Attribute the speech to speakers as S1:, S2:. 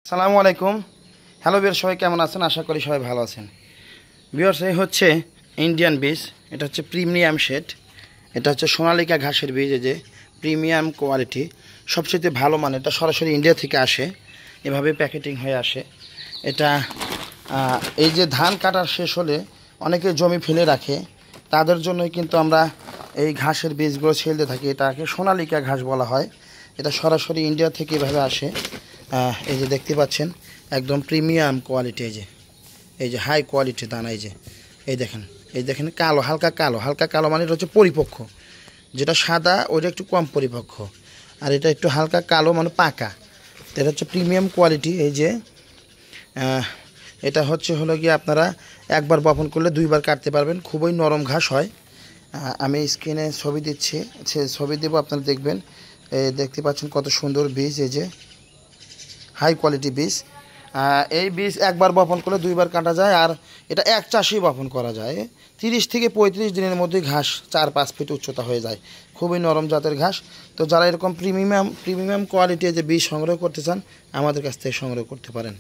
S1: সালামু আলাইকুম। Hello viewers, সবাই কেমন আছেন? আশা করি সবাই ভালো আছেন। ভিউয়ার্স, এই হচ্ছে ইন্ডিয়ান বীজ। এটা হচ্ছে প্রিমিয়াম শেড। এটা হচ্ছে সোনালিকা ঘাসের বীজ। এই যে প্রিমিয়াম কোয়ালিটি, সবচেয়ে ভালো মানে। এটা সরাসরি ইন্ডিয়া থেকে আসে, এভাবে প্যাকেটিং হয়ে আসে। এটা এই যে ধান কাটার শেষ হলে অনেকে জমি ফেলে রাখে, তাদের জন্যই কিন্তু আমরা এই ঘাসের বীজগুলো ছেড়ে দিয়ে থাকি। এটাকে সোনালিকা ঘাস বলা হয়। এটা সরাসরি ইন্ডিয়া থেকে এভাবে আসে। এই যে দেখতে পাচ্ছেন, একদম প্রিমিয়াম কোয়ালিটি। এই যে হাই কোয়ালিটি দানা। এই দেখেন কালো, হালকা কালো মানে এটা হচ্ছে পরিপক্ক। যেটা সাদা ওইটা একটু কম পরিপক্ক, আর এটা একটু হালকা কালো মানে পাকা। এটা হচ্ছে প্রিমিয়াম কোয়ালিটি। এই যে এটা হলো গিয়ে আপনারা একবার বপন করলে দুইবার কাটতে পারবেন। খুবই নরম ঘাস হয়। আমি স্ক্রিনে ছবি দিচ্ছি, ছবি দেবো, আপনারা দেখবেন। দেখতে পাচ্ছেন কত সুন্দর বীজ। এই যে হাই কোয়ালিটি বীজ। এই বীজ একবার বপন করলে দুইবার কাটা যায়, আর এটা এক চাষেই বপন করা যায়। 30 থেকে 35 দিনের মধ্যেই ঘাস 4-5 ফিট উচ্চতা হয়ে যায়। খুবই নরম জাতের ঘাস। তো যারা এরকম প্রিমিয়াম কোয়ালিটির যে বীজ সংগ্রহ করতে চান, আমাদের কাছ থেকে সংগ্রহ করতে পারেন।